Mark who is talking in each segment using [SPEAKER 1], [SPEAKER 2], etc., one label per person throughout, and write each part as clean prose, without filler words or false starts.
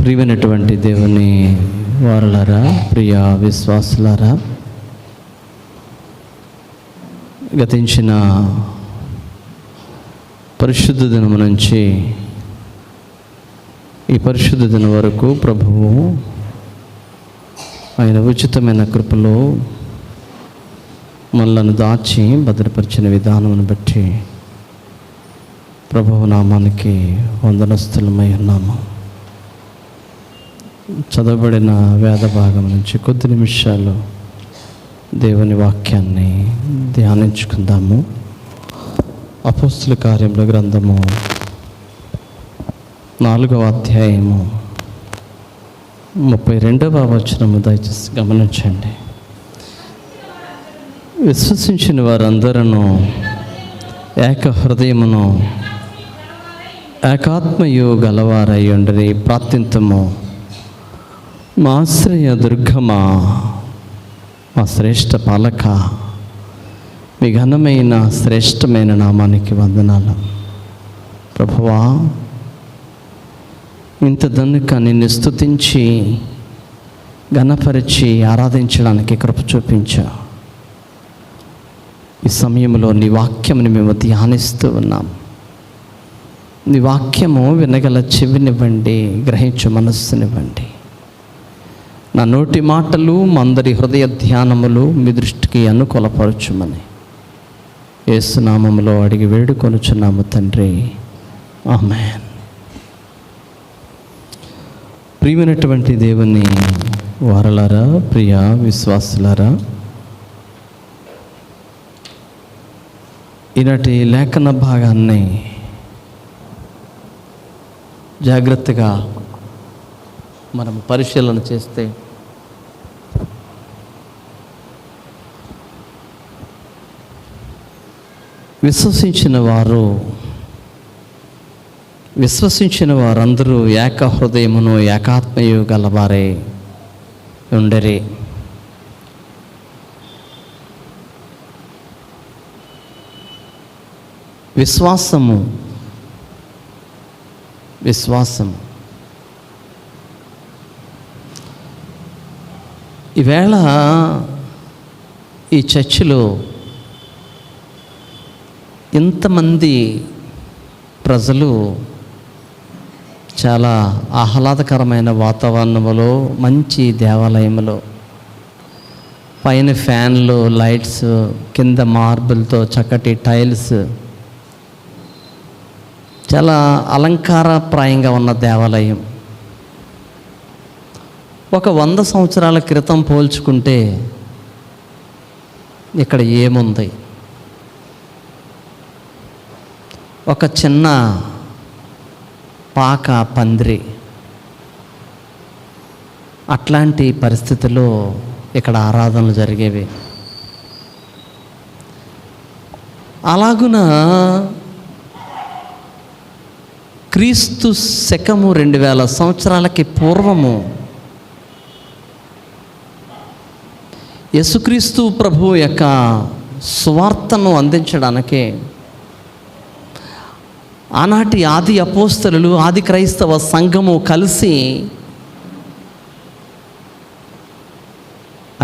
[SPEAKER 1] ప్రియమైనటువంటి దేవుని వారలారా, ప్రియ విశ్వాసులారా, గతించిన పరిశుద్ధ దినము నుంచి ఈ పరిశుద్ధ దినం వరకు ప్రభువు ఆయన ఉచితమైన కృపలో మనలను దాచి భద్రపరిచిన విధానమును బట్టి ప్రభువు నామానికి వందనస్తులమై ఉన్నాము. చదవబడిన వేద భాగం నుంచి కొద్ది నిమిషాలు దేవుని వాక్యాన్ని ధ్యానించుకుందాము. అపోస్తుల కార్యముల గ్రంథము 4వ అధ్యాయము 32వ వచనము దయచేసి గమనించండి. విశ్వసించిన వారందరూ ఏక హృదయమును ఏకాత్మయు గలవారై ఉండని ప్రార్థింతుము. మా ఆశ్రయ దుర్గమా, మా శ్రేష్ఠ పాలక, మీ ఘనమైన శ్రేష్టమైన నామానికి వందనాలు. ప్రభువా, ఇంత దనుక నిన్ను స్తుతించి ఘనపరిచి ఆరాధించడానికి కృప చూపించా. ఈ సమయంలో నీ వాక్యముని మేము ధ్యానిస్తూ ఉన్నాం. నీ వాక్యము వినగల చెవినివ్వండి, గ్రహించు మనస్సునివ్వండి. నా నోటి మాటలు మా అందరి హృదయ ధ్యానములు మీ దృష్టికి అనుకూలపరచుమని యేసు నామములో అడిగి వేడుకొనుచున్నాము తండ్రి, ఆమేన్. ప్రియమైనటువంటి దేవుని వారలారా, ప్రియ విశ్వాసులారా, ఈనాటి లేఖన భాగాన్ని జాగ్రత్తగా మనం పరిశీలన చేస్తే విశ్వసించిన వారందరూ ఏక హృదయమును ఏకాత్మయు గలవారే ఉండరే. విశ్వాసము ఈవేళ ఈ చర్చిలో ఇంతమంది ప్రజలు చాలా ఆహ్లాదకరమైన వాతావరణంలో, మంచి దేవాలయంలో, పైన ఫ్యాన్లు, లైట్స్, కింద మార్బుల్తో చక్కటి టైల్స్, చాలా అలంకారప్రాయంగా ఉన్న దేవాలయం. ఒక 100 సంవత్సరాల క్రితం పోల్చుకుంటే ఇక్కడ ఏముంది? ఒక చిన్న పాక పందిరి, అట్లాంటి పరిస్థితుల్లో ఇక్కడ ఆరాధనలు జరిగేవి. అలాగున క్రీస్తు శకము 2000 సంవత్సరాలకి పూర్వము యేసుక్రీస్తు ప్రభు యొక్క సువార్తను అందించడానికి ఆనాటి ఆది అపోస్తలులు, ఆది క్రైస్తవ సంఘము కలిసి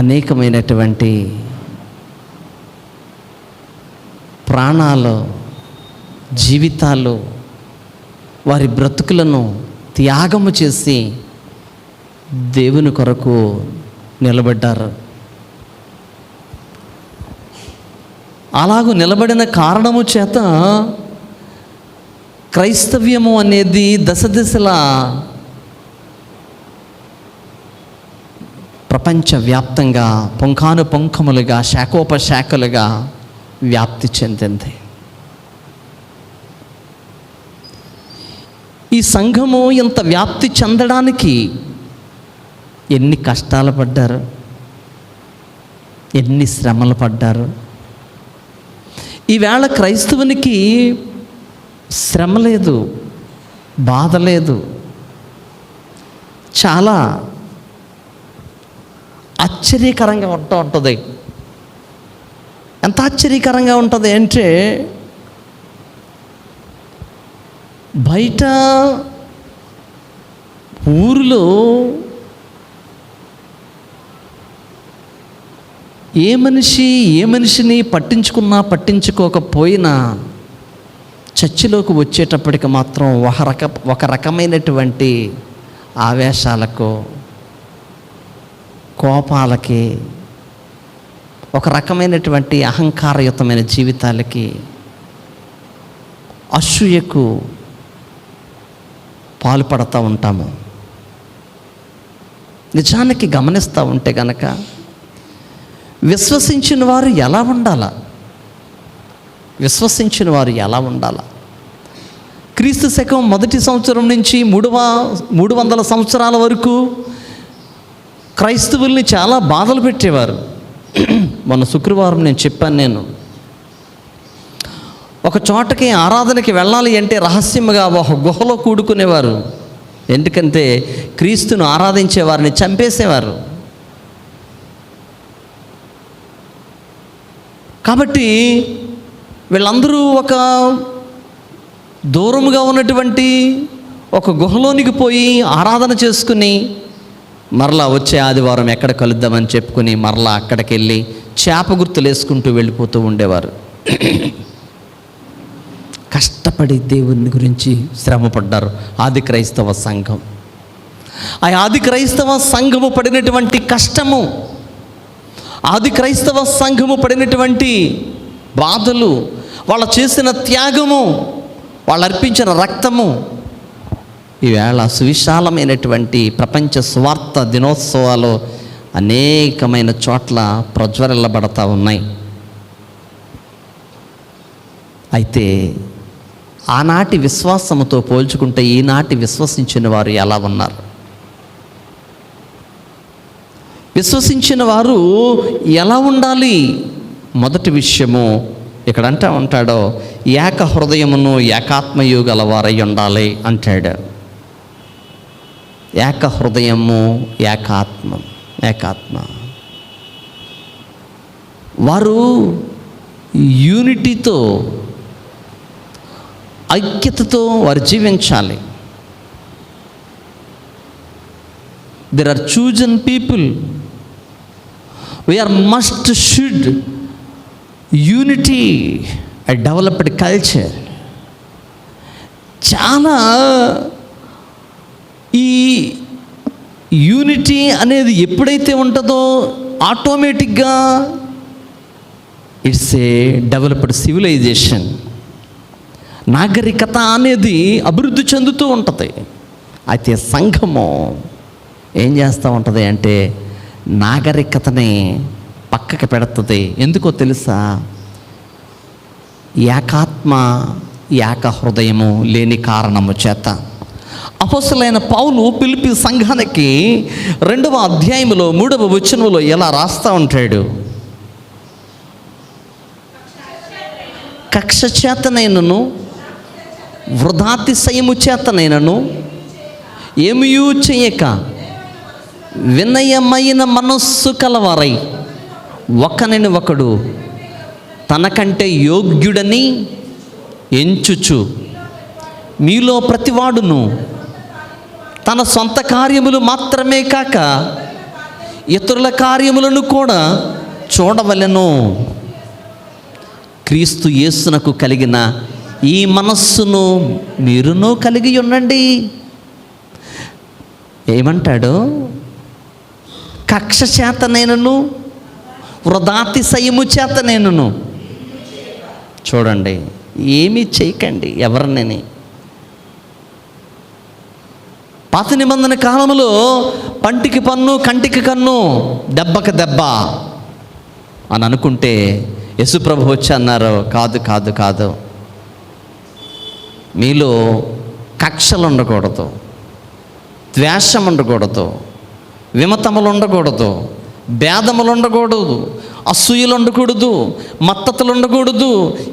[SPEAKER 1] అనేకమైనటువంటి ప్రాణాలు, జీవితాలు, వారి బ్రతుకులను త్యాగము చేసి దేవుని కొరకు నిలబడ్డారు. అలాగూ నిలబడిన కారణము చేత క్రైస్తవ్యము అనేది దశదిశలా ప్రపంచవ్యాప్తంగా పుంఖానుపుంఖములుగా, శాఖోపశాఖలుగా వ్యాప్తి చెందింది. ఈ సంఘము ఇంత వ్యాప్తి చెందడానికి ఎన్ని కష్టాలు పడ్డారు, ఎన్ని శ్రమలు పడ్డారు. ఈవేళ క్రైస్తవునికి శ్రమ లేదు, బాధ లేదు. చాలా ఆశ్చర్యకరంగా ఉంటుంది. ఎంత ఆశ్చర్యకరంగా ఉంటుంది అంటే, బయట ఊరిలో ఏ మనిషిని పట్టించుకున్నా పట్టించుకోకపోయినా చర్చిలోకి వచ్చేటప్పటికి మాత్రం ఒక రకమైనటువంటి ఆవేశాలకు, కోపాలకి, ఒక రకమైనటువంటి అహంకారయుతమైన జీవితాలకి, అసూయకు పాల్పడుతూ ఉంటాము. నిజానికి గమనిస్తూ ఉంటే కనుక విశ్వసించిన వారు ఎలా ఉండాలా? క్రీస్తు శకం మొదటి సంవత్సరం నుంచి 300 సంవత్సరాల వరకు క్రైస్తవుల్ని చాలా బాధలు పెట్టేవారు. మొన్న శుక్రవారం నేను చెప్పాను, ఒక చోటకి ఆరాధనకి వెళ్ళాలి అంటే రహస్యంగా ఒక గుహలో కూడుకునేవారు. ఎందుకంటే క్రీస్తును ఆరాధించే వారిని చంపేసేవారు. కాబట్టి వీళ్ళందరూ ఒక దూరముగా ఉన్నటువంటి ఒక గుహలోనికి పోయి ఆరాధన చేసుకుని మరలా వచ్చే ఆదివారం ఎక్కడ కలుద్దామని చెప్పుకుని మరలా అక్కడికి వెళ్ళి చేప గుర్తులు వేసుకుంటూ వెళ్ళిపోతూ ఉండేవారు. కష్టపడి దేవుని గురించి శ్రమపడ్డారు ఆది క్రైస్తవ సంఘం. ఆ ఆది క్రైస్తవ సంఘము పడినటువంటి కష్టము, ఆది క్రైస్తవ సంఘము పడినటువంటి బాధలు, వాళ్ళు చేసిన త్యాగము, వాళ్ళు అర్పించిన రక్తము ఈవేళ సువిశాలమైనటువంటి ప్రపంచ స్వార్థ దినోత్సవాలు అనేకమైన చోట్ల ప్రజ్వరిల్లబడతా ఉన్నాయి. అయితే ఆనాటి విశ్వాసముతో పోల్చుకుంటే ఈనాటి విశ్వసించిన వారు ఎలా ఉన్నారు? విశ్వసించిన వారు ఎలా ఉండాలి? మొదటి విషయము ఇక్కడ ఉంటాడో ఏక హృదయమును ఏకాత్మయు గలవారై ఉండాలి అంటాడు. ఏక హృదయము ఏకాత్మ. వారు యూనిటీతో, ఐక్యతతో వారు జీవించాలి. There are chosen people. We are should unity, a developed culture. చాలా ఈ యూనిటీ అనేది ఎప్పుడైతే ఉంటుందో ఆటోమేటిక్గా ఇట్స్ ఏ డెవలప్డ్ సివిలైజేషన్. నాగరికత అనేది అభివృద్ధి చెందుతూ ఉంటుంది. అయితే సంఘము ఏం చేస్తూ ఉంటుంది అంటే నాగరికతని పక్కకి పెడుతుంది. ఎందుకో తెలుసా? ఏకాత్మ ఏక హృదయము లేని కారణము చేత. అపోస్తలుడైన పౌలు ఫిలిప్పీ సంఘానికి 2వ అధ్యాయంలో 3వ వచనంలో ఎలా రాస్తూ ఉంటాడు? కక్ష చేతనైనను వృధాతిశయము చేతనైనను ఏమియూ చేయక వినయమైన మనస్సు కలవారై ఒకనిని ఒకడు తనకంటే యోగ్యుడని ఎంచుచు మీలో ప్రతివాడును తన సొంత కార్యములు మాత్రమే కాక ఇతరుల కార్యములను కూడా చూడవలెను. క్రీస్తు యేసునకు కలిగిన ఈ మనస్సును మీరును కలిగి ఉండండి. ఏమంటాడు? కక్ష చేతనైనను వృధాతిశయము చేతనైనను. చూడండి, ఏమీ చేయకండి ఎవరిని. పాత నిబంధన కాలంలో పంటికి పన్ను కంటికి కన్ను దెబ్బకి దెబ్బ అని అనుకుంటే యేసుప్రభు వచ్చి అన్నారు, కాదు, మీలో కక్షలు ఉండకూడదు, ద్వేషం ఉండకూడదు, విమతములు ఉండకూడదు, భేదములు ఉండకూడదు, అసూయలు ఉండకూడదు, మత్తతలు ఉండకూడదు,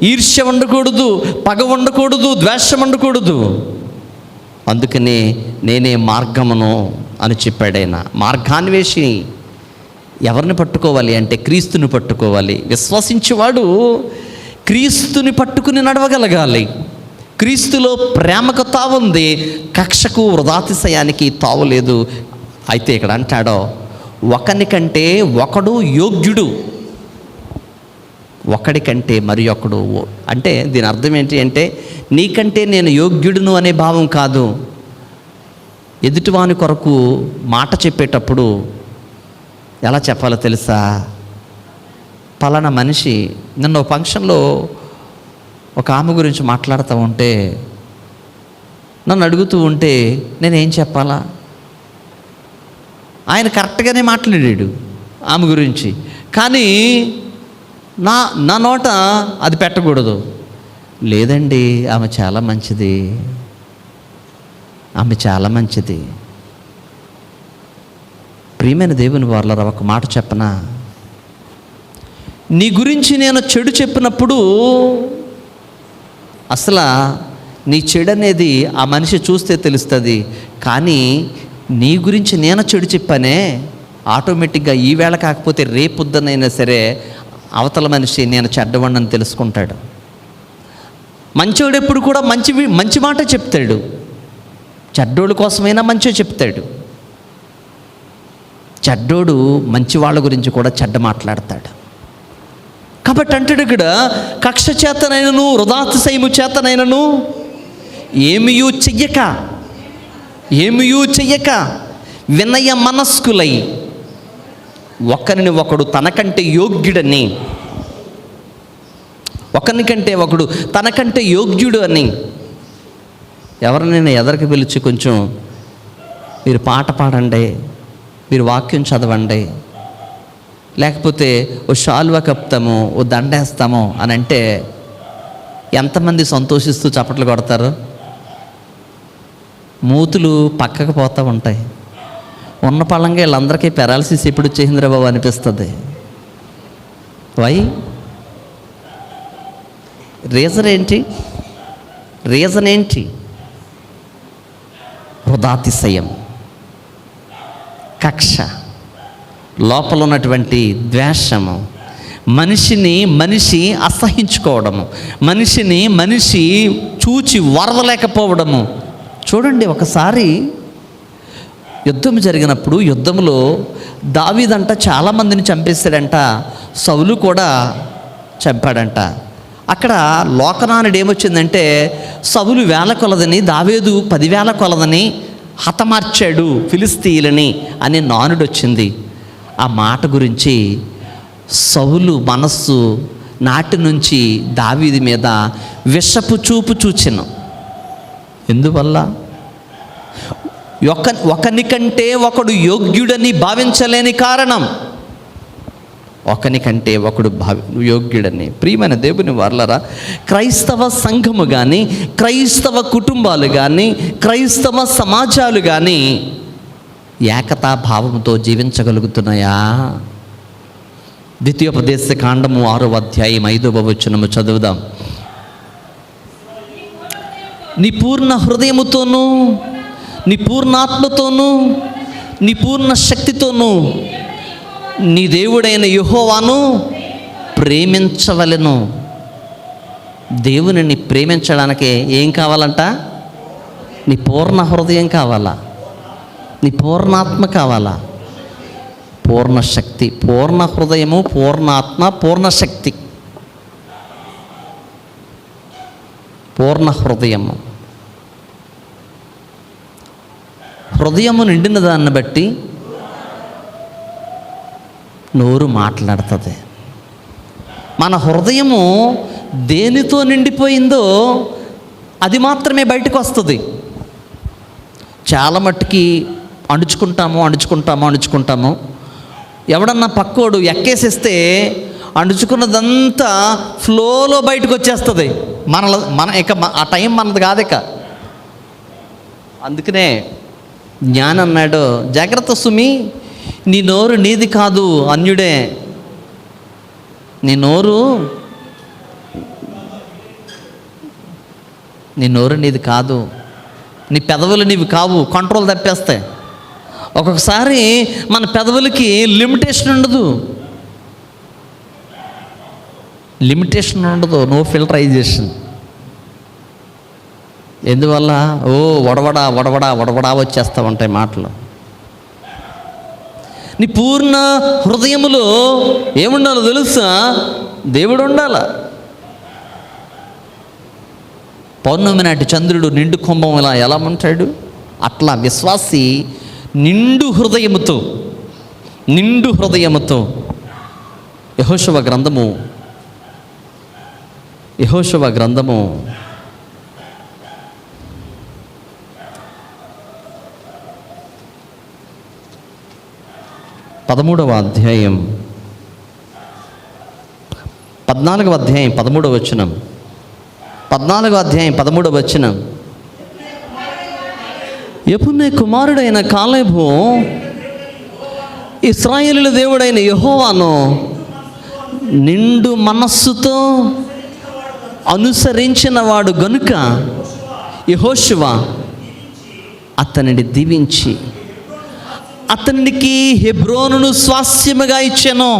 [SPEAKER 1] ఈర్ష్య ఉండకూడదు, పగ ఉండకూడదు, ద్వేషం ఉండకూడదు. అందుకనే నేనే మార్గమును అని చెప్పాడైనా. మార్గాన్వేషి ఎవరిని పట్టుకోవాలి అంటే క్రీస్తుని పట్టుకోవాలి. విశ్వసించేవాడు క్రీస్తుని పట్టుకుని నడవగలగాలి. క్రీస్తులో ప్రేమకు తావుంది, కక్షకు వృధాతిశయానికి తావు లేదు. అయితే ఇక్కడ అంటాడో, ఒకనికంటే ఒకడు యోగ్యుడు, ఒకడికంటే మరి ఒకడు. అంటే దీని అర్థం ఏంటి అంటే, నీకంటే నేను యోగ్యుడును అనే భావం కాదు. ఎదుటివాని కొరకు మాట చెప్పేటప్పుడు ఎలా చెప్పాలో తెలుసా? పలానా మనిషి, నన్ను ఫంక్షన్లో ఒక ఆమె గురించి మాట్లాడుతూ ఉంటే, నన్ను అడుగుతూ ఉంటే నేనేం చెప్పాలా? ఆయన కరెక్ట్గానే మాట్లాడాడు ఆమె గురించి, కానీ నా నోట అది పెట్టకూడదు. లేదండి, ఆమె చాలా మంచిది, ఆమె చాలా మంచిది. ప్రియమైన దేవుని వారలారా, ఒక మాట చెప్పనా? నీ గురించి నేను చెడు చెప్పినప్పుడు అసలు నీ చెడు అనేది ఆ మనిషి చూస్తే తెలుస్తుంది. కానీ నీ గురించి నేను చెడు చెప్పానే, ఆటోమేటిక్గా ఈవేళ కాకపోతే రేపొద్దునైనా సరే అవతల మనిషి నేను చెడ్డవాడిని తెలుసుకుంటాడు. మంచోడు ఎప్పుడు కూడా మంచి మాట చెప్తాడు, చెడ్డోడు కోసమైనా మంచిగా చెప్తాడు. చెడ్డోడు మంచి వాళ్ళ గురించి కూడా చెడ్డ మాట్లాడతాడు. కాబట్టి అంటాడు ఇక్కడ, కక్ష చేతనైనను వృధాతిశయము చేతనైనను ఏమియూ చెయ్యక వినయ మనస్కులై ఒకరిని ఒకడు తనకంటే యోగ్యుడని, ఒకరికంటే ఒకడు తనకంటే యోగ్యుడు అని. ఎవరినైనా ఎదరికి పిలిచి కొంచెం మీరు పాట పాడండి, మీరు వాక్యం చదవండి, లేకపోతే ఓ షాల్వా కప్తాము, ఓ దండేస్తాము అని అంటే ఎంతమంది సంతోషిస్తూ చప్పట్లు కొడతారు? మూతులు పక్కకు పోతూ ఉంటాయి. ఉన్న పళ్ళంగా వీళ్ళందరికీ పెరాలసిస్ ఎప్పుడు వచ్చేసిందిరా బాబు అనిపిస్తుంది. వై? రీజన్ ఏంటి? వృధాతిశయం, కక్ష, లోపల ఉన్నటువంటి ద్వేషము, మనిషి అసహించుకోవడము, మనిషి చూచి వరదలేకపోవడము. చూడండి, ఒకసారి యుద్ధం జరిగినప్పుడు యుద్ధంలో దావీదంట చాలామందిని చంపేశాడంట, సౌలు కూడా చంపాడంట. అక్కడ లోకనానుడు ఏమొచ్చిందంటే, సౌలు 1000 కొలదని దావీదు 10,000 కొలదని హతమార్చాడు ఫిలిస్తీయులని అనే నానుడు వచ్చింది. ఆ మాట గురించి సౌలు మనస్సు నాటి నుంచి దావీదు మీద విషపు చూపు చూచెను. ఎందువల్ల? ఒకనికంటే ఒకడు యోగ్యుడని భావించలేని కారణం. ఒకనికంటే ఒకడు యోగ్యుడని. ప్రియమైన దేవుని వారలారా, క్రైస్తవ సంఘము కానీ, క్రైస్తవ కుటుంబాలు కానీ, క్రైస్తవ సమాజాలు కానీ ఏకతా భావంతో జీవించగలుగుతున్నాయా? ద్వితీయోపదేశ కాండము 6వ అధ్యాయం 5వ వచనము చదువుదాం. నీ పూర్ణ హృదయముతోనూ, నీ పూర్ణాత్మతోనూ, నీ పూర్ణ శక్తితోనూ నీ దేవుడైన యెహోవాను ప్రేమించవలెను. దేవునిని ప్రేమించడానికి ఏం కావాలంట? నీ పూర్ణ హృదయం కావాలా? నీ పూర్ణాత్మ కావాలా? పూర్ణ శక్తి, పూర్ణ హృదయము, పూర్ణాత్మ, పూర్ణ శక్తి. పూర్ణ హృదయము, హృదయము నిండిన దాన్ని బట్టి నోరు మాట్లాడుతుంది. మన హృదయము దేనితో నిండిపోయిందో అది మాత్రమే బయటకు వస్తుంది. చాలా మట్టుకి అణుచుకుంటాము. ఎవడన్నా పక్కోడు ఎక్కేసేస్తే అణుచుకున్నదంతా ఫ్లోలో బయటకు వచ్చేస్తుంది. ఇక ఆ టైం మనది కాదు ఇక. అందుకనే జ్ఞానం అన్నాడు, జాగ్రత్త సుమి, నీ నోరు నీది కాదు, అన్యుడే. నీ నోరు నీది కాదు, నీ పెదవులు నీవి కావు, కంట్రోల్ తప్పేస్తాయి. ఒక్కొక్కసారి మన పెదవులకి లిమిటేషన్ ఉండదు, నో ఫిల్టరైజేషన్. ఎందువల్ల? వడవడా వడవడా వడవడా వచ్చేస్తూ ఉంటాయి మాటలు. నీ పూర్ణ హృదయములో ఏముండాలో తెలుసా? దేవుడు ఉండాల. పౌర్ణమి నాటి చంద్రుడు నిండు కుంభం ఇలా ఎలా ఉంటాడు, అట్లా విశ్వాసి నిండు హృదయముతో యెహోషువ గ్రంథము 13వ అధ్యాయం 14వ అధ్యాయం 13వ వచనం. 14వ అధ్యాయం 13వ వచనం. యెఫున్నె కుమారుడైన కాలేబు ఇశ్రాయేలుల దేవుడైన యెహోవాను నిండు మనస్సుతో అనుసరించిన వాడు గనుక యెహోషువ అతనిని దీవించి అతనికి హెబ్రోనును స్వాస్యముగా ఇచ్చెను.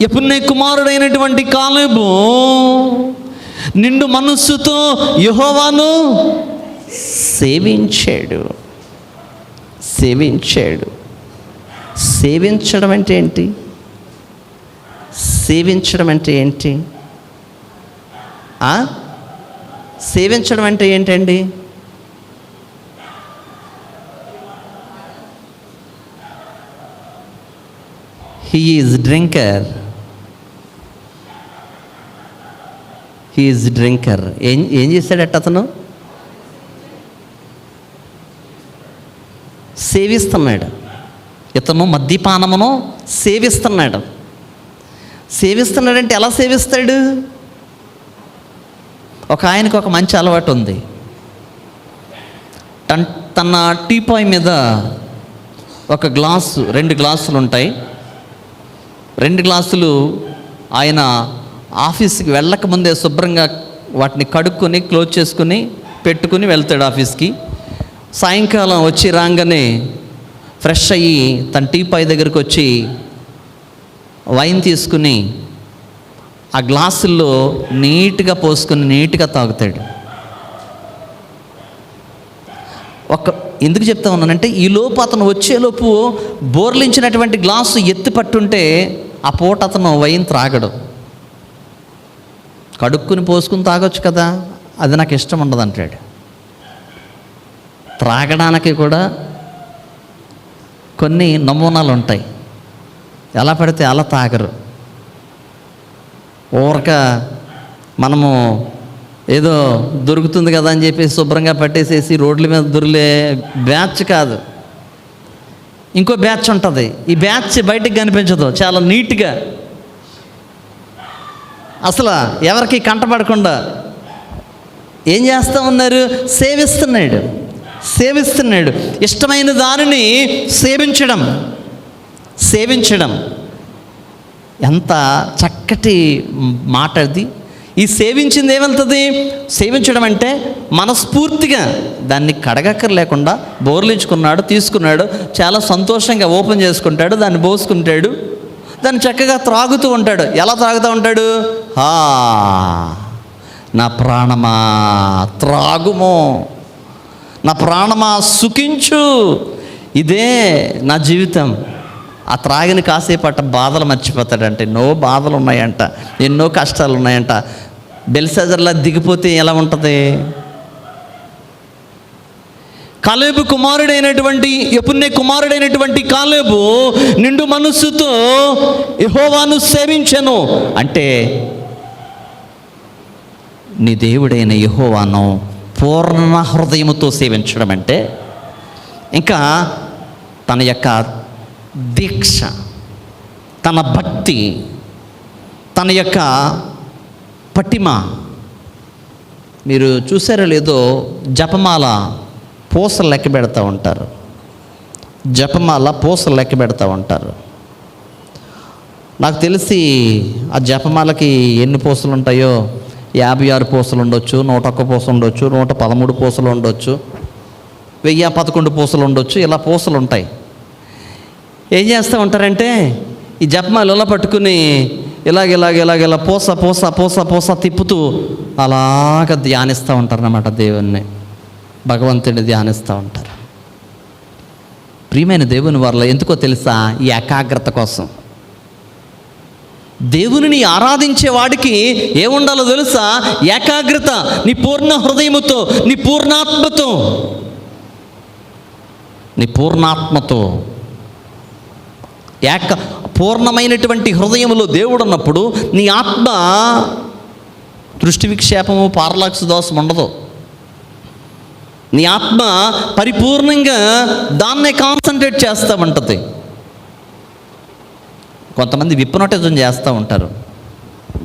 [SPEAKER 1] యెఫున్నె కుమారుడైనటువంటి కాలేబు నిండు మనస్సుతో యెహోవాను సేవించాడు. సేవించడం అంటే ఏంటి? సేవించడం అంటే ఏంటండి? He is drinker. ఏం చేశాడట అతను? సేవిస్తున్నాడు. ఇతను మద్యపానమును సేవిస్తున్నాడంటే ఎలా సేవిస్తాడు? ఒక ఆయనకు ఒక మంచి అలవాటు ఉంది. తన టీపాయ్ మీద ఒక గ్లాసు, 2 గ్లాసులు ఉంటాయి. 2 గ్లాసులు ఆయన ఆఫీస్కి వెళ్ళకముందే శుభ్రంగా వాటిని కడుక్కొని క్లోజ్ చేసుకుని పెట్టుకుని వెళ్తాడు ఆఫీస్కి. సాయంకాలం వచ్చి రాగానే ఫ్రెష్ అయ్యి తన టీపాయ్ దగ్గరికి వచ్చి వైన్ తీసుకుని ఆ గ్లాసుల్లో నీట్గా పోసుకొని నీట్గా తాగుతాడు. ఎందుకు చెప్తా ఉన్నానంటే, ఈలోపు అతను వచ్చేలోపు బోర్లించినటువంటి గ్లాసు ఎత్తి పట్టుంటే ఆ పూట అతను వైన్ త్రాగడు. కడుక్కుని పోసుకుని తాగొచ్చు కదా, అది నాకు ఇష్టం ఉండదు అంటాడు. త్రాగడానికి కూడా కొన్ని నమూనాలు ఉంటాయి. ఎలా పడితే అలా తాగరు. ఊరక మనము ఏదో దొరుకుతుంది కదా అని చెప్పేసి శుభ్రంగా పట్టేసేసి రోడ్ల మీద దొరిలే బ్యాచ్ కాదు, ఇంకో బ్యాచ్ ఉంటుంది. ఈ బ్యాచ్ బయటికి కనిపించదు, చాలా నీట్గా అసలు ఎవరికి కంటపడకుండా ఏం చేస్తూ ఉన్నారు? సేవిస్తున్నాడు. ఇష్టమైన దానిని సేవించడం ఎంత చక్కటి మాట అది. ఈ సేవించింది ఏమవుతుంది? సేవించడం అంటే మనస్ఫూర్తిగా దాన్ని కడగక్కర్లేకుండా బోర్లించుకున్నాడు, తీసుకున్నాడు, చాలా సంతోషంగా ఓపెన్ చేసుకుంటాడు, దాన్ని పోసుకుంటాడు, దాన్ని చక్కగా త్రాగుతూ ఉంటాడు. ఎలా త్రాగుతూ ఉంటాడు? నా ప్రాణమా త్రాగుము, నా ప్రాణమా సుఖించు, ఇదే నా జీవితం. ఆ త్రాగిని కాసేపట బాధలు మర్చిపోతాడంట. ఎన్నో బాధలు ఉన్నాయంట, ఎన్నో కష్టాలు ఉన్నాయంట. బెల్షాజర్లా దిగిపోతే ఎలా ఉంటుంది? కాలేబు కుమారుడైనటువంటి యెఫున్నె కుమారుడైనటువంటి కాలేబు నిండు మనస్సుతో యెహోవాను సేవించెను. అంటే నీ దేవుడైన యెహోవాను పూర్ణ హృదయముతో సేవించడం అంటే, ఇంకా తన యొక్క దీక్ష, తన భక్తి, తన యొక్క పటిమ. మీరు చూసారో లేదో, జపమాల పూసలు లెక్క పెడతా ఉంటారు. నాకు తెలిసి ఆ జపమాలకి ఎన్ని పూసలు ఉంటాయో 56 పూసలు ఉండొచ్చు, 101 పూసలు ఉండొచ్చు, 113 పూసలు ఉండొచ్చు, 1011 పూసలు ఉండొచ్చు. ఇలా పూసలు ఉంటాయి. ఏం చేస్తూ ఉంటారంటే, ఈ జపమాల ఇలా పట్టుకుని ఇలాగ పోస తిప్పుతూ అలాగ ధ్యానిస్తూ ఉంటారన్నమాట. దేవుణ్ణి, భగవంతుడిని ధ్యానిస్తూ ఉంటారు. ప్రియమైన దేవుని వారిలో ఎందుకో తెలుసా? ఈ ఏకాగ్రత కోసం. దేవునిని ఆరాధించే వాడికి ఏముండాలో తెలుసా? ఏకాగ్రత. నీ పూర్ణ హృదయముతో, నీ పూర్ణాత్మతో పూర్ణమైనటువంటి హృదయంలో దేవుడు ఉన్నప్పుడు నీ ఆత్మ దృష్టి విక్షేపము, పారలాక్స్ దోషం ఉండదు. నీ ఆత్మ పరిపూర్ణంగా దాన్నే కాన్సన్ట్రేట్ చేస్తూ ఉంటుంది. కొంతమంది విప్నోటిజం చేస్తూ ఉంటారు.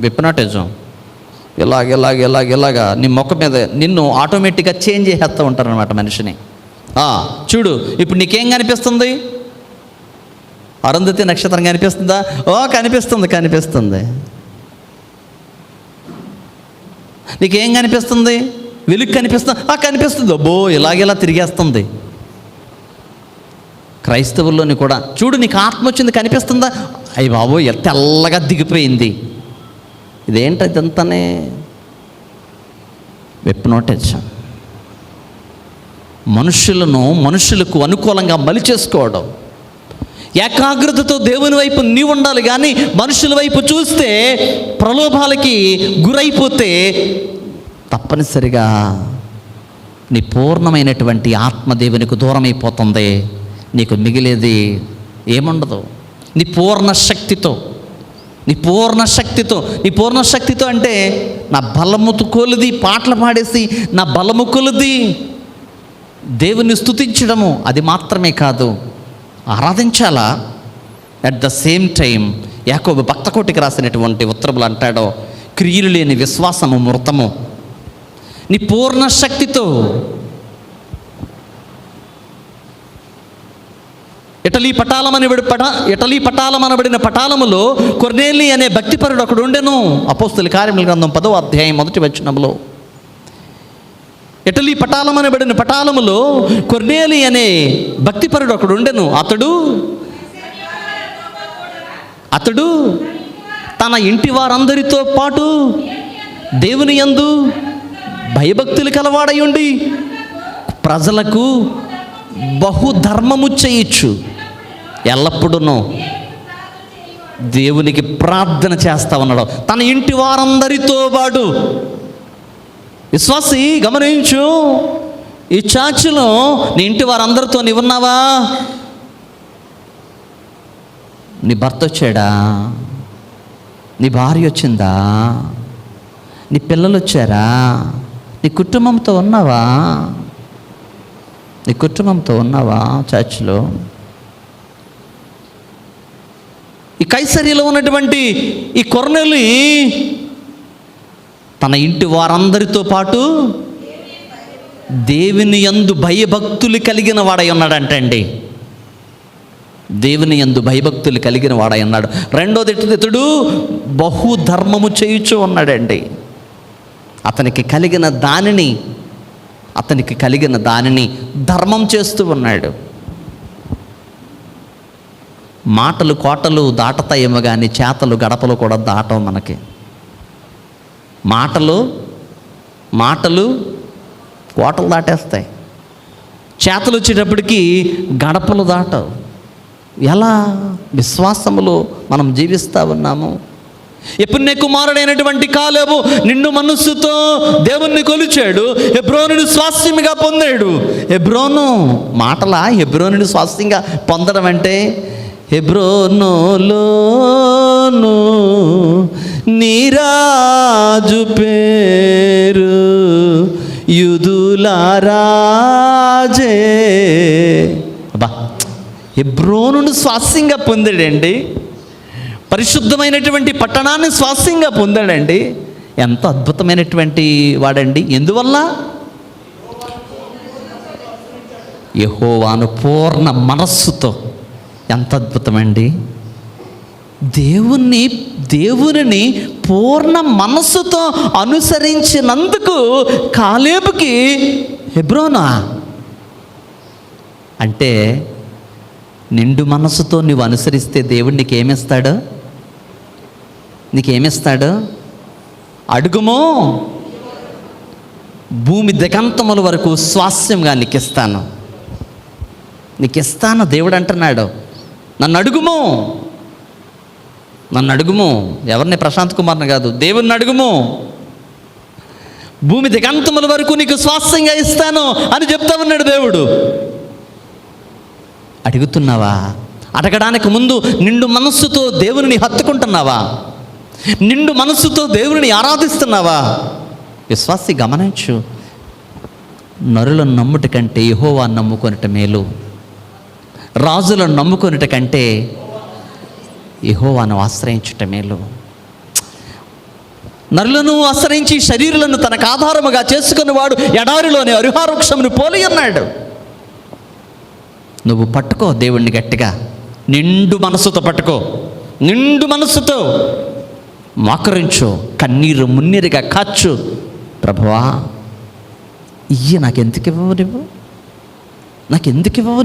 [SPEAKER 1] విప్నోటిజం ఇలాగా నీ ముఖం మీద నిన్ను ఆటోమేటిక్గా చేంజ్ చేసేస్తూ ఉంటారు అనమాట మనిషిని. చూడు, ఇప్పుడు నీకేం కనిపిస్తుంది? అరుంధతి నక్షత్రం కనిపిస్తుందా? కనిపిస్తుంది. నీకేం కనిపిస్తుంది? వెలుగు కనిపిస్తుంది. అబ్బో, ఇలాగేలా తిరిగేస్తుంది. క్రైస్తవుల్లోని కూడా చూడు, నీకు ఆత్మ వచ్చింది, కనిపిస్తుందా? అయ్యి బాబో, తెల్లగా దిగిపోయింది. ఇదేంటి? ఇదంతానే విప్నోటిజం. మనుషులకు అనుకూలంగా మలిచేసుకోవడం. ఏకాగ్రతతో దేవుని వైపు నీవు ఉండాలి, కానీ మనుషుల వైపు చూస్తే ప్రలోభాలకి గురైపోతే తప్పనిసరిగా నీ పూర్ణమైనటువంటి ఆత్మ దేవునికి దూరం అయిపోతుంది. నీకు మిగిలేది ఏముండదు. నీ పూర్ణ శక్తితో అంటే నా బలముతో కొలిది పాటలు పాడేసి నా బలము కొలిది దేవుని స్తుతించడము అది మాత్రమే కాదు, ఆరాధించాలా. అట్ ద సేమ్ టైం యాకోబు భక్తకోటికి రాసినటువంటి ఉత్తరములు అంటాడో, క్రియలు లేని విశ్వాసము మృతము. నీ పూర్ణ శక్తితో ఇటలీ పటాలమనబడిన పటాలములో కొర్నేలి అనే భక్తిపరుడు ఒకడు ఉండెను. అపోస్తుల కార్యముల గ్రంథం 10వ అధ్యాయం 1వ వచనములో ఇటలీ పటాలమనబడిన పటాలములో కొర్నేలి అనే భక్తిపరుడు ఒకడు ఉండెను. అతడు తన ఇంటి వారందరితో పాటు దేవుని యందు భయభక్తులు కలవాడై ఉండి ప్రజలకు బహుధర్మము చేయించు ఎల్లప్పుడూ దేవునికి ప్రార్థన చేస్తా ఉన్నాడు. తన ఇంటి వారందరితో పాటు. విశ్వాసి గమనించు, ఈ చర్చిలో నీ ఇంటి వారందరితో నీవు ఉన్నావా? నీ భర్త వచ్చాడా? నీ భార్య వచ్చిందా? నీ పిల్లలు వచ్చారా? నీ కుటుంబంతో ఉన్నావా చర్చ్లో? ఈ కైసరీలో ఉన్నటువంటి ఈ కొర్నేలి తన ఇంటి వారందరితో పాటు దేవుని యందు భయభక్తులు కలిగిన వాడై ఉన్నాడంటండి. దేవుని యందు భయభక్తులు కలిగిన వాడై ఉన్నాడు. రెండోది, ఇతడు బహుధర్మము చేయుచు ఉన్నాడండి. అతనికి కలిగిన దానిని ధర్మం చేస్తూ ఉన్నాడు. మాటలు కోటలు దాటతాయేమో కానీ చేతలు గడపలు కూడా దాటవు. మనకి మాటలు కోటలు దాటేస్తాయి, చేతలు వచ్చేటప్పటికి గడపలు దాటవు. ఎలా విశ్వాసములో మనం జీవిస్తూ ఉన్నాము. యెఫున్నె కుమారుడైనటువంటి కాలేబు నిండు మనస్సుతో దేవుణ్ణి కొలిచాడు, హెబ్రోనుని స్వాస్థ్యంగా పొందాడు. హెబ్రోనుని స్వాస్థ్యంగా పొందడం అంటే, హెబ్రోనులోను నీరాజు పేరు యూదులారాజే. అబ్బా, హెబ్రోనుని స్వాస్థ్యంగా పొందాడండి. పరిశుద్ధమైనటువంటి పట్టణాన్ని స్వాస్థ్యంగా పొందాడండి. ఎంత అద్భుతమైనటువంటి వాడండి. ఎందువల్ల? యెహోవాను పూర్ణ మనస్సుతో. ఎంత అద్భుతమండి. దేవునిని పూర్ణ మనస్సుతో అనుసరించినందుకు కాలేబుకి హెబ్రోనా అంటే, నిండు మనస్సుతో నువ్వు అనుసరిస్తే దేవుడు నీకు ఏమిస్తాడు? నీకేమిస్తాడు? అడుగుమో భూమి దిగంతముల వరకు స్వాస్యంగా నీకు ఇస్తాను దేవుడు అంటున్నాడు. నన్ను అడుగుము. ఎవరిని? ప్రశాంత్ కుమార్ని కాదు, దేవుణ్ణి అడుగుము. భూమి దిగంతముల వరకు నీకు స్వాస్యంగా ఇస్తాను అని చెప్తా ఉన్నాడు దేవుడు. అడుగుతున్నావా? అడగడానికి ముందు నిండు మనస్సుతో దేవుని హత్తుకుంటున్నావా? నిండు మనస్సుతో దేవుని ఆరాధిస్తున్నావా? విశ్వాసి గమనించు, నరులను నమ్ముట కంటే యెహోవాను నమ్ముకొనుట మేలు. రాజులను నమ్ముకొనుట కంటే యెహోవాను ఆశ్రయించుట మేలు. నరులను ఆశ్రయించి శరీరులను తనకు ఆధారముగా చేసుకునేవాడు ఎడారిలోని అరిహార వృక్షమును పోలి ఉన్నాడు. నువ్వు పట్టుకో దేవుణ్ణి గట్టిగా, నిండు మనసుతో పట్టుకో, నిండు మనసుతో మోకరించు, కన్నీరు మున్నీరుగా కాచు. ప్రభువా, నాకెందుకు ఇవ్వవు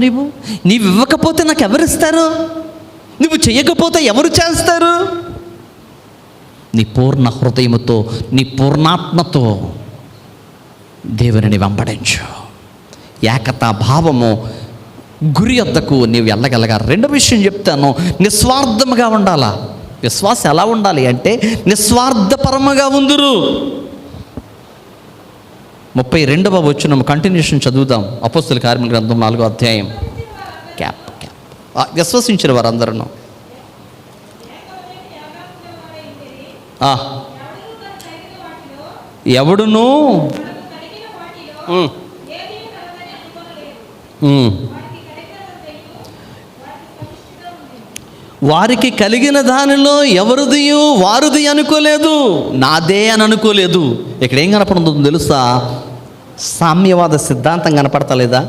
[SPEAKER 1] నువ్వు? నీవు ఇవ్వకపోతే నాకు ఎవరిస్తారు? నువ్వు చేయకపోతే ఎవరు చేస్తారు? నీ పూర్ణ హృదయముతో, నీ పూర్ణాత్మతో దేవుని వెంబడించు. ఏకతా భావము గురి వద్దకు నీవు వెళ్ళగలగా. రెండో విషయం చెప్తాను, నిస్వార్థముగా ఉండాలా. విశ్వాసం ఎలా ఉండాలి అంటే నిస్వార్థపరముగా ఉందురు. 32వ వచనం కంటిన్యూషన్ చదువుదాం. అపోస్తలుల కార్యముల గ్రంథం 4వ అధ్యాయం. విశ్వసించిన వారందరూ ఎవడును వారికి కలిగిన దానిలో ఎవరిదియు వారిది అనుకోలేదు, నాదే అని అనుకోలేదు. ఇక్కడ ఏం కనపడుతుందో తెలుసా? సామ్యవాద సిద్ధాంతం కనపడతలేదా?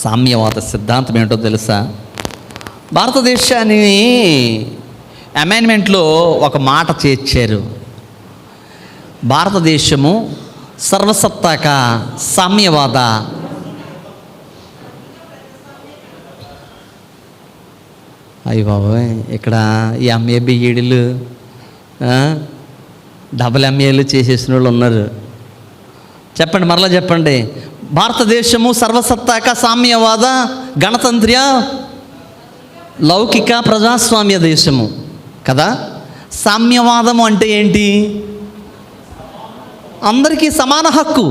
[SPEAKER 1] సామ్యవాద సిద్ధాంతం ఏంటో తెలుసా? భారతదేశాన్ని అమెండ్మెంట్లో ఒక మాట చేర్చారు. భారతదేశము సర్వసత్తాక సామ్యవాద అయ్యి బాబోయ్, ఇక్కడ ఎంఏ బిఈడీలు డబుల్ ఎంఏలు చేసేసిన వాళ్ళు ఉన్నారు. చెప్పండి, మరలా చెప్పండి. భారతదేశము సర్వసత్తాక సామ్యవాద గణతంత్ర్య లౌకిక ప్రజాస్వామ్య దేశము కదా. సామ్యవాదము అంటే ఏంటి? అందరికీ సమాన హక్కు.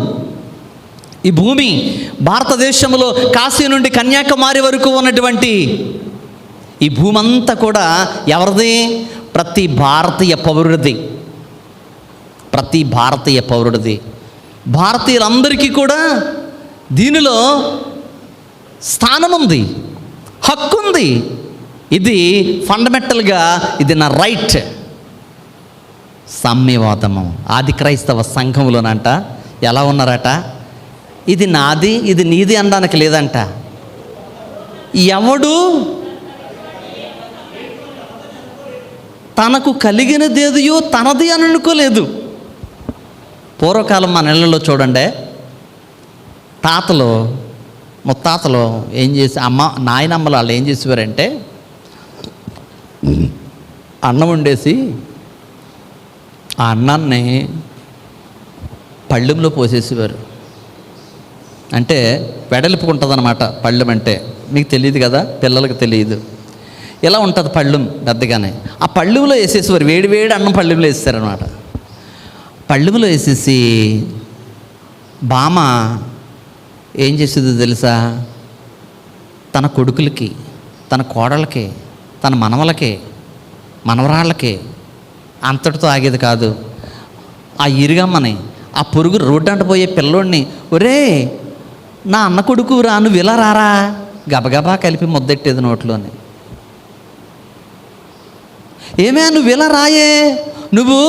[SPEAKER 1] ఈ భూమి భారతదేశంలో కాశీ నుండి కన్యాకుమారి వరకు ఉన్నటువంటి ఈ భూమి అంతా కూడా ఎవరిది? ప్రతి భారతీయ పౌరుడిది. భారతీయులందరికీ కూడా దీనిలో స్థానం ఉంది, హక్కు ఉంది. ఇది ఫండమెంటల్గా ఇది నా రైట్. సామ్యవాదము ఆది క్రైస్తవ సంఘంలోనంట ఎలా ఉన్నారట? ఇది నాది, ఇది నీది అనడానికి లేదంట. ఎవడు తనకు కలిగినదేదియో తనది అని అనుకోలేదు. పూర్వకాలం మన ఇళ్ళలో చూడండి, తాతలు ముత్తాతలు ఏం చేసి నాయనమ్మలు వాళ్ళు ఏం చేసేవారంటే అన్నం వండేసి ఆ అన్నాన్ని పళ్ళెంలో పోసేసేవారు. అంటే వెడల్పుకుంటుంది పళ్ళెం అంటే. మీకు తెలియదు కదా, పిల్లలకు తెలియదు. ఇలా ఉంటుంది పళ్ళెం పెద్దగానే. ఆ పళ్ళెంలో వేసేసేవారు, వేడి అన్నం పళ్ళెంలో వేసేసారనమాట. పళ్ళెంలో వేసేసి బామ ఏం చేసేదో తెలుసా? తన కొడుకులకి, తన కోడలకి, తన మనవలకి, మనవరాళ్ళకి అంతటితో ఆగేది కాదు. ఆ ఇరుగమ్మని, ఆ పొరుగు రోడ్డు పోయే పిల్లోడిని, ఒరే నా అన్న కొడుకు రా, నువ్వు ఇలా రారా, గబగబా కలిపి ముద్దెట్టేది నోట్లోని. ఏమే నువ్వు ఇలా రాయే, నువ్వు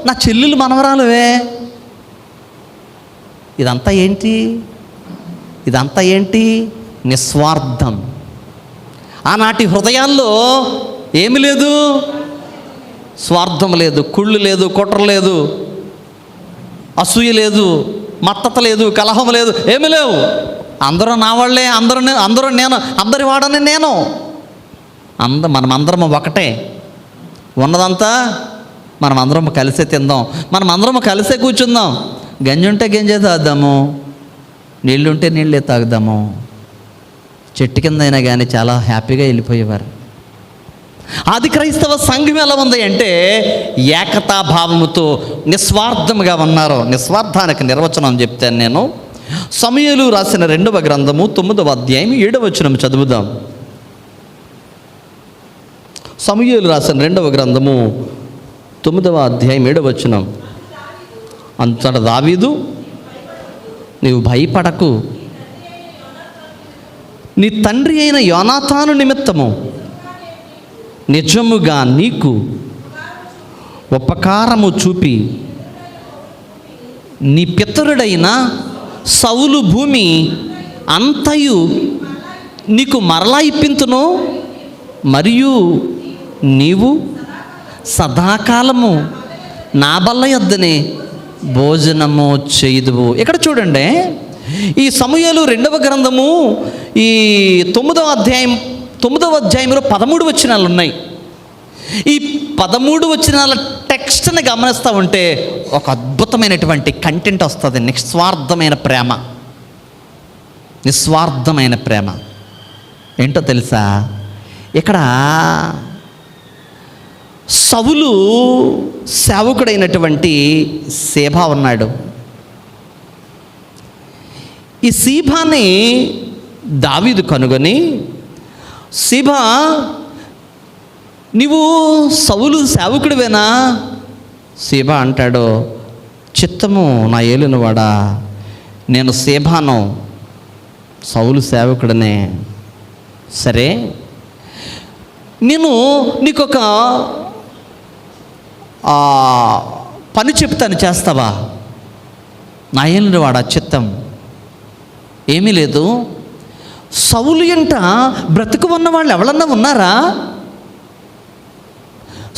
[SPEAKER 1] నా చెల్లెలు మనవరాలువే. ఇదంతా ఏంటి? నిస్వార్థం. ఆనాటి హృదయాల్లో ఏమి లేదు? స్వార్థం లేదు, కుళ్ళు లేదు, కుట్ర లేదు, అసూయ లేదు, మత్తత లేదు, కలహం లేదు, ఏమి లేవు. అందరూ నా వాళ్ళే, అందరూ నేను, అందరి వాడని నేను, మనమందరం ఒకటే. ఉన్నదంతా మనం అందరం కలిసే తిందాం, మనం అందరం కలిసే కూర్చుందాం, గంజి ఉంటే గంజే తాగుదాము, నీళ్ళుంటే నీళ్ళే తాగుదాము. చెట్టు కింద అయినా కానీ చాలా హ్యాపీగా వెళ్ళిపోయేవారు. ఆది క్రైస్తవ సంఘం ఎలా ఉంది అంటే ఏకతాభావముతో నిస్వార్థముగా ఉన్నారు. నిస్వార్థానికి నిర్వచనం చెప్తాను నేను. సమూయేలు రాసిన 2వ గ్రంథము 9వ అధ్యాయం 7వ వచనం చదువుదాం. సమూయేలు రాసిన 2వ గ్రంథము 9వ అధ్యాయం 7వ వచనం. అంతటా దావీదు, నీవు భయపడకు, నీ తండ్రి అయిన యోనాతాను నిమిత్తము నిజముగా నీకు ఉపకారము చూపి నీ పితరుడైన సౌలు భూమి అంతయు నీకు మరలా ఇప్పింతును, మరియు నీవు సదాకాలము నా బల్ల యొద్దనే భోజనము చేయుదువు. ఇక్కడ చూడండి, ఈ సమూయేలు 2వ గ్రంథము ఈ 9వ అధ్యాయంలో 13 వచనాలు ఉన్నాయి. ఈ 13 వచనాల టెక్స్ట్ని గమనిస్తూ ఉంటే ఒక అద్భుతమైనటువంటి కంటెంట్ వస్తుంది. నిస్వార్థమైన ప్రేమ. నిస్వార్థమైన ప్రేమ ఏంటో తెలుసా? ఇక్కడ సౌలు సేవకుడైనటువంటి సీబా ఉన్నాడు. ఈ సీబాని దావీదు కనుగొని, సీబా, నీవు సౌలు సేవకుడివేనా? సీబా అంటాడు, చిత్తము నా ఏలినవాడా, నేను సీబాను, సౌలు సేవకుడనే. సరే, నేను నీకొక పని చెప్తాను, చేస్తావా? నా ఏలినవాడా, చిత్తం. ఏమీ లేదు. సౌలు ఎంట బ్రతుకు ఉన్న వాళ్ళు ఎవరన్నా ఉన్నారా?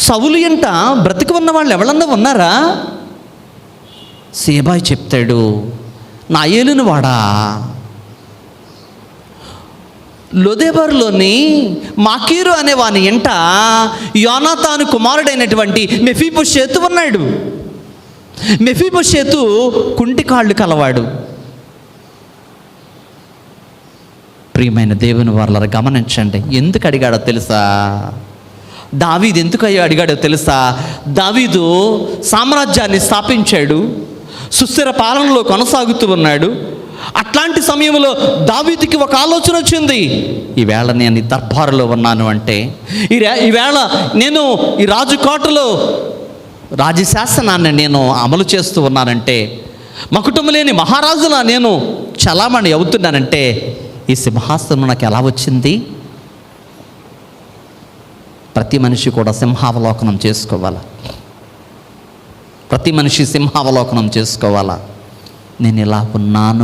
[SPEAKER 1] సౌలు ఎంట బ్రతుకు ఉన్న వాళ్ళు ఎవరన్నా ఉన్నారా? సీబాయి చెప్తాడు, నా ఏలును వాడా, లోదెబారులోని మాకీరు అనే వాని ఎంట యోనాతాను కుమారుడైనటువంటి మెఫీబోషేతు ఉన్నాడు. మెఫీబోషేతు కుంటి కాళ్ళు కలవాడు. ప్రియమైన దేవుని వారలారా గమనించండి, ఎందుకు అడిగాడో తెలుసా? దావీదు ఎందుకు అడిగాడో తెలుసా? దావీదు సామ్రాజ్యాన్ని స్థాపించాడు, సుస్థిర పాలనలో కొనసాగుతూ ఉన్నాడు. అట్లాంటి సమయంలో దావీదుకి ఒక ఆలోచన వచ్చింది. ఈవేళ నేను ఈ దర్బారులో ఉన్నాను అంటే, ఈవేళ నేను ఈ రాజుకోటలో రాజశాసనాన్ని నేను అమలు చేస్తూ ఉన్నానంటే, మకుటము లేని మహారాజులా నేను చలామణి అవుతున్నానంటే, ఈ సింహాసనం నాకు ఎలా వచ్చింది? ప్రతి మనిషి కూడా సింహావలోకనం చేసుకోవాలా. ప్రతి మనిషి సింహావలోకనం చేసుకోవాలా. నేను ఇలా ఉన్నాను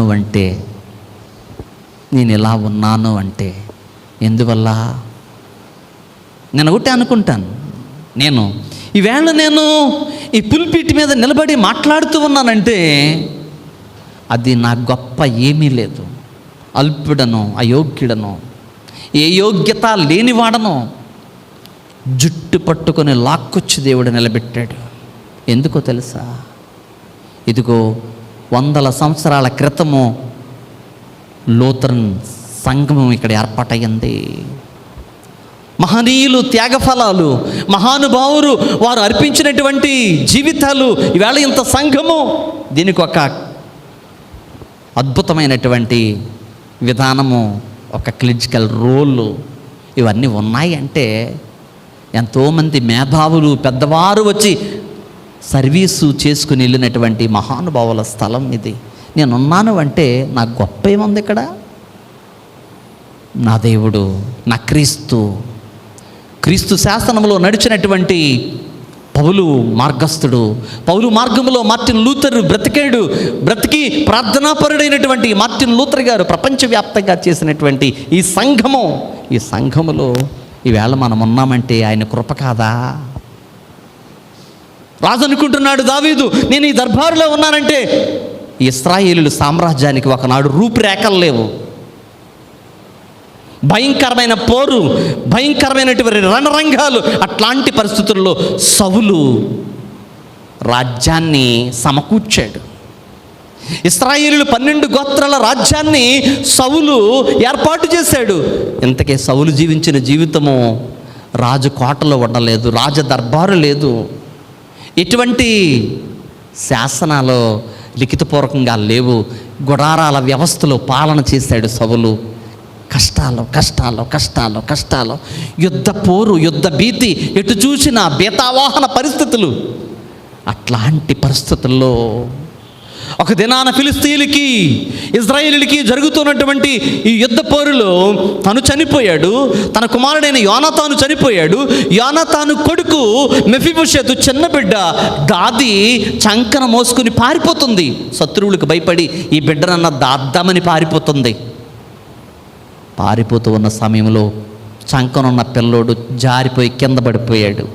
[SPEAKER 1] అంటే ఎందువల్ల? నేను ఒకటే అనుకుంటాను, ఈవేళ నేను ఈ పుల్పిట్ మీద నిలబడి మాట్లాడుతూ ఉన్నానంటే అది నా గొప్ప ఏమీ లేదు. అల్పుడను, అయోగ్యుడను, ఏ యోగ్యత లేనివాడను జుట్టు పట్టుకొని లాక్కొచ్చి దేవుడు నిలబెట్టాడు. ఎందుకో తెలుసా? ఇదిగో 100 సంవత్సరాల క్రితము లూథరన్ సంఘం ఇక్కడ ఏర్పాటయ్యింది. మహనీయులు త్యాగఫలాలు, మహానుభావులు వారు అర్పించినటువంటి జీవితాలు, ఈవేళ ఇంత సంఘము, దీనికి ఒక అద్భుతమైనటువంటి విధానము, ఒక క్లినికల్ రోలు, ఇవన్నీ ఉన్నాయి అంటే ఎంతోమంది మేధావులు పెద్దవారు వచ్చి సర్వీసు చేసుకుని వెళ్ళినటువంటి మహానుభావుల స్థలం ఇది. నేనున్నాను అంటే నాకు గొప్ప ఏముంది ఇక్కడ? నా దేవుడు, నా క్రీస్తు శాసనంలో నడిచినటువంటి పౌలు మార్గస్థుడు, పౌలు మార్గంలో మార్టిన్ లూథర్ బ్రతికి ప్రార్థనాపరుడైనటువంటి మార్టిన్ లూథర్ గారు ప్రపంచవ్యాప్తంగా చేసినటువంటి ఈ సంఘములో ఈవేళ మనం ఉన్నామంటే ఆయన కృప కాదా? రాజు అనుకుంటున్నాడు దావీదు, నేను ఈ దర్బారులో ఉన్నానంటే ఇశ్రాయేలు సామ్రాజ్యానికి ఒకనాడు రూపురేఖలు లేవు. భయంకరమైన పోరు, భయంకరమైనటువంటి రణరంగాలు. అట్లాంటి పరిస్థితుల్లో సౌలు రాజ్యాన్ని సమకూర్చాడు. ఇశ్రాయేలీయులు 12 గోత్రాల రాజ్యాన్ని సౌలు ఏర్పాటు చేశాడు. ఇంతకే సౌలు జీవించిన జీవితము రాజు కోటలో ఉండలేదు, రాజ దర్బారు లేదు, ఎటువంటి శాసనాలు లిఖితపూర్వకంగా లేవు. గుడారాల వ్యవస్థలో పాలన చేశాడు సౌలు. కష్టాలు కష్టాలు కష్టాలు కష్టాలు, యుద్ధ పోరు, యుద్ధ భీతి, ఎటు చూసిన బేతావాహన పరిస్థితులు. అట్లాంటి పరిస్థితుల్లో ఒక దినాన ఫిలిస్తీయులకి ఇజ్రాయేలీలకి జరుగుతున్నటువంటి ఈ యుద్ధ పోరులో తను చనిపోయాడు, తన కుమారుడైన యోనాతాను చనిపోయాడు. యోనాతాను కొడుకు మెఫీబోషెతు చిన్న బిడ్డ దాది చంకన మోసుకుని పారిపోతుంది. శత్రువులకు భయపడి ఈ బిడ్డనన్న దాద్దామని పారిపోతుంది. పారిపోతూ ఉన్న సమయంలో చంకనున్న పిల్లోడు జారిపోయి కింద పడిపోయాడు.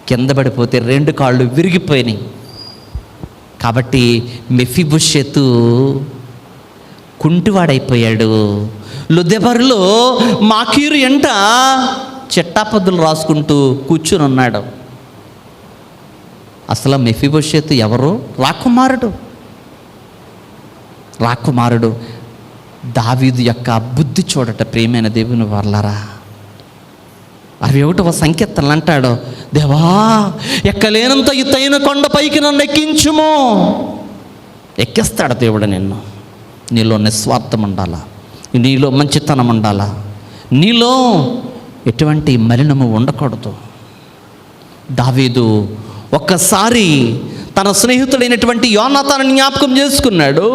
[SPEAKER 1] కింద పడిపోతే 2 కాళ్ళు విరిగిపోయినాయి. కాబట్టి మెఫీబోషెతు కుంటివాడైపోయాడు. లొదెబరులో మాకీరు ఎంట చిట్టాపద్దులు రాసుకుంటూ కూర్చుని ఉన్నాడు. అసలు మెఫీబోషెతు ఎవరు? రాకుమారుడు. దావీదు యొక్క బుద్ధి చూడట ప్రియమైన దేవుని వర్లరా. 61వ సంకీర్తనలు అంటాడు, దేవా ఎక్కలేనంత ఎత్తైన కొండపైకి నన్ను ఎక్కించుము. ఎక్కిస్తాడు దేవుడు నిన్ను. నీలో నిస్వార్థం ఉండాలా, నీలో మంచితనం ఉండాలా, నీలో ఎటువంటి మలినము ఉండకూడదు. దావీదు ఒక్కసారి తన స్నేహితుడైనటువంటి యోనాతాను జ్ఞాపకం చేసుకున్నాడు.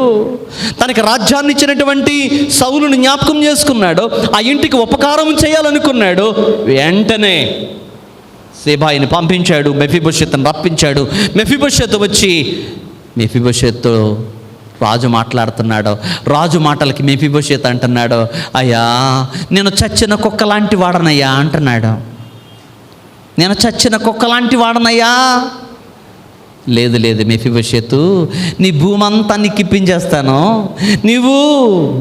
[SPEAKER 1] తనకి రాజ్యాన్ని ఇచ్చినటువంటి సౌలుని జ్ఞాపకం చేసుకున్నాడు. ఆ ఇంటికి ఉపకారం చేయాలనుకున్నాడు. వెంటనే సేబాయిని పంపించాడు, మెఫీబోషెతుని రప్పించాడు. మెఫీబోషెతు వచ్చి మెఫీబోషెతు రాజు మాట్లాడుతున్నాడు. రాజు మాటలకి మెఫీబోషెతు అంటున్నాడు, అయ్యా నేను చచ్చిన కుక్క లాంటి వాడనయ్యా అంటున్నాడు. నేను చచ్చిన కుక్క లాంటి వాడనయ్యా. లేదు లేదు మెఫీబోషెతు, నీ భూమంతా నీకు ఇప్పించేస్తాను, నీవు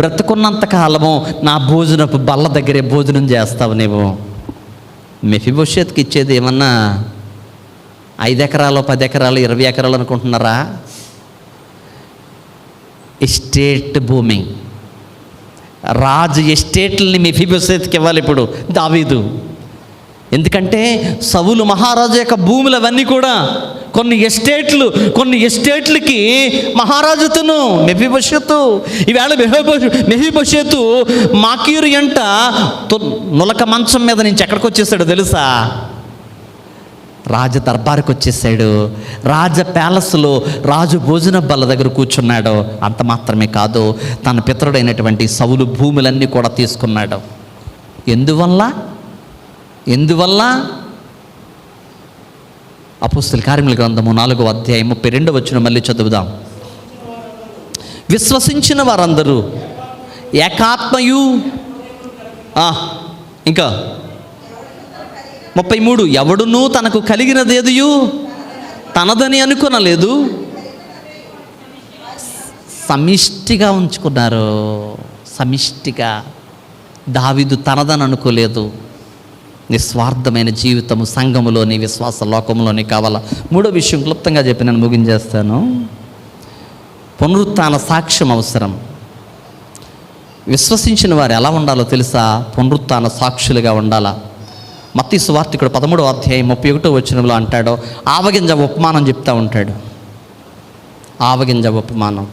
[SPEAKER 1] బ్రతుకున్నంత కాలము నా భోజనపు బల్ల దగ్గరే భోజనం చేస్తావు. నీవు మెఫీబోషెతుకి ఇచ్చేది ఏమన్నా 5 ఎకరాలు 10 ఎకరాలు 20 ఎకరాలు అనుకుంటున్నారా? ఎస్టేట్ భూమి, రాజు ఎస్టేట్లని మెఫీబోషెతుకి ఇవ్వాలి ఇప్పుడు దావీదు. ఎందుకంటే సౌలు మహారాజు యొక్క భూములు అవన్నీ కూడా కొన్ని ఎస్టేట్లకి మహారాజుతును మెఫీబోషెతు. ఈవేళ మెఫీబోషెతు మాకీరు ఎంట నులక మంచం మీద నుంచి ఎక్కడికి వచ్చేసాడు తెలుసా? రాజ దర్బారుకు వచ్చేసాడు. రాజ ప్యాలెస్లో రాజు భోజన బల్ల దగ్గర కూర్చున్నాడు. అంత మాత్రమే కాదు, తన పితరుడైనటువంటి సౌలు భూములన్నీ కూడా తీసుకున్నాడు. ఎందువల్ల? అపోస్తలుల కార్యముల గ్రంథము 4వ అధ్యాయం 32వ వచనం మళ్ళీ చదువుదాం. విశ్వసించిన వారందరూ ఏకాత్మయు, ఇంకా 33, ఎవడునూ తనకు కలిగినదేదియు తనదని అనుకొనలేదు, సమిష్టిగా ఉంచుకున్నారు. సమిష్టిగా. దావీదు తనదని అనుకోలేదు. నిస్వార్థమైన జీవితము సంఘములోని విశ్వాస లోకంలోని కావాలా. 3వ విషయం క్లుప్తంగా చెప్పి నేను ముగించేస్తాను. పునరుత్థాన సాక్ష్యం అవసరం. విశ్వసించిన వారు ఎలా ఉండాలో తెలుసా? పునరుత్థాన సాక్షులుగా ఉండాలా. మత్తయి సువార్తికుడు 13వ అధ్యాయం 31వ వచనంలో అంటాడు, ఆవగింజ ఉపమానం చెప్తూ ఉంటాడు. ఆవగింజ ఉపమానం.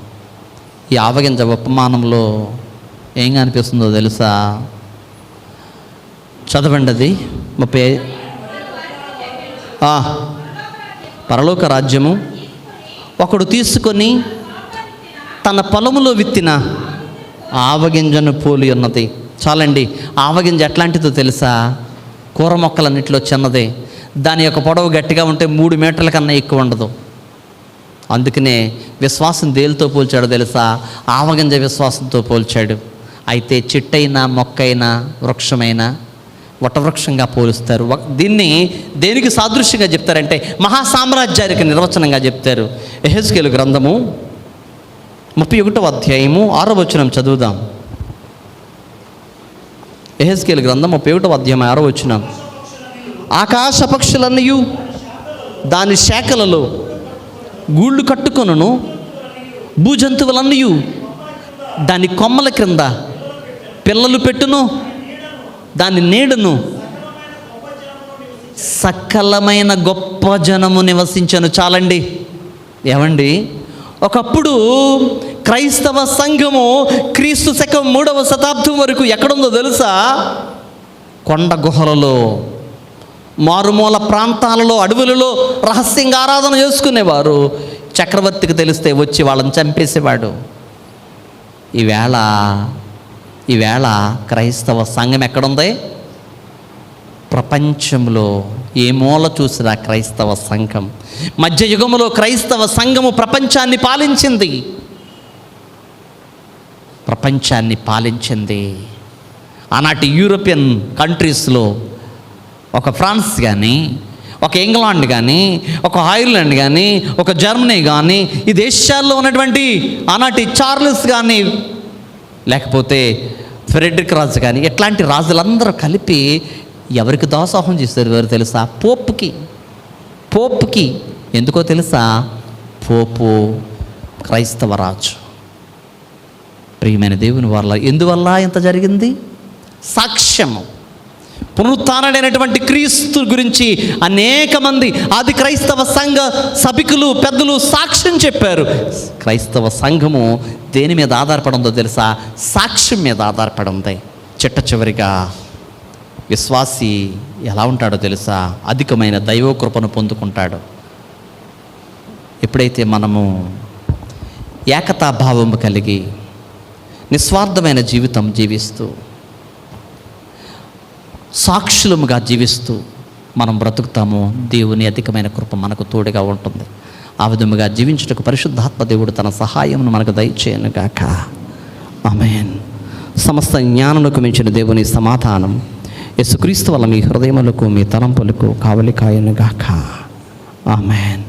[SPEAKER 1] ఈ ఆవగింజ ఉపమానంలో ఏం కనిపిస్తుందో తెలుసా? చదవండి అది 30. పరలోక రాజ్యము ఒకడు తీసుకొని తన పొలములో విత్తిన ఆవగింజను పోలి ఉన్నది. చాలండి. ఆవగింజ ఎట్లాంటిదో తెలుసా? కూర మొక్కలన్నింటిలో చిన్నదే. దాని యొక్క పొడవు గట్టిగా ఉంటే 3 మీటర్ల కన్నా ఎక్కువ ఉండదు. అందుకనే విశ్వాసం దేనితో పోల్చాడో తెలుసా? ఆవగింజ విశ్వాసంతో పోల్చాడు. అయితే చెట్టైనా మొక్కైనా వృక్షమైనా వటవృక్షంగా పోలుస్తారు. దీన్ని దేనికి సాదృశ్యంగా చెప్తారంటే మహాసామ్రాజ్యానికి నిర్వచనంగా చెప్తారు. యెహెజ్కేలు గ్రంథము 31వ అధ్యాయము 6వ వచనం చదువుదాం. యెహెజ్కేలు గ్రంథం 31వ అధ్యాయం 6వ వచనం. ఆకాశ పక్షులన్నయు దాని శాఖలలో గూళ్ళు కట్టుకొనును, భూజంతువులన్నయు దాని కొమ్మల క్రింద పిల్లలు పెట్టును, దాని నీడను సకలమైన గొప్ప జనము నివసించను. చాలండి. ఏమండి, ఒకప్పుడు క్రైస్తవ సంఘము క్రీస్తు శకం 3వ శతాబ్దం వరకు ఎక్కడుందో తెలుసా? కొండ గుహలలో, మారుమూల ప్రాంతాలలో, అడవులలో రహస్యంగా ఆరాధన చేసుకునేవారు. చక్రవర్తికి తెలిస్తే వచ్చి వాళ్ళని చంపేసేవాడు. ఈవేళ క్రైస్తవ సంఘం ఎక్కడుంది? ప్రపంచంలో ఏ మూల చూసినా క్రైస్తవ సంఘం. మధ్య యుగములో క్రైస్తవ సంఘము ప్రపంచాన్ని పాలించింది. ఆనాటి యూరోపియన్ కంట్రీస్లో ఒక ఫ్రాన్స్ కానీ, ఒక ఇంగ్లాండ్ కానీ, ఒక ఐర్లాండ్ కానీ, ఒక జర్మనీ కానీ, ఈ దేశాల్లో ఉన్నటువంటి ఆనాటి చార్లెస్ కానీ, లేకపోతే ఫ్రెడరిక్ రాజు కానీ, ఇట్లాంటి రాజులందరూ కలిపి ఎవరికి దాసోహం చేశారు ఎవరు తెలుసా? పోపుకి. ఎందుకో తెలుసా? పోపు క్రైస్తవ రాజు. ప్రియమైన దేవుని వల్ల ఎందువల్ల ఇంత జరిగింది? సాక్ష్యము. పునరుత్థానుడైనటువంటి క్రీస్తు గురించి అనేక మంది ఆది క్రైస్తవ సంఘ సభికులు, పెద్దలు సాక్ష్యం చెప్పారు. క్రైస్తవ సంఘము దేని మీద ఆధారపడి ఉందో తెలుసా? సాక్ష్యం మీద ఆధారపడి ఉంది. చిట్ట చివరిగా విశ్వాసి ఎలా ఉంటాడో తెలుసా? అధికమైన దైవకృపను పొందుకుంటాడు. ఎప్పుడైతే మనము ఏకతాభావము కలిగి నిస్వార్థమైన జీవితం జీవిస్తూ, సాక్షులముగా జీవిస్తూ మనం బ్రతుకుతామో దేవుని అధికమైన కృప మనకు తోడుగా ఉంటుంది. ఆ విధముగా జీవించుటకు పరిశుద్ధాత్మ దేవుడు తన సహాయమును మనకు దయచేయనుగాక. ఆమేన్. సమస్త జ్ఞానమునకు మించిన దేవుని సమాధానం యేసుక్రీస్తు వల్ల మీ హృదయములకు, మీ తలంపులకు కావలి కాయనుగాక. ఆమేన్.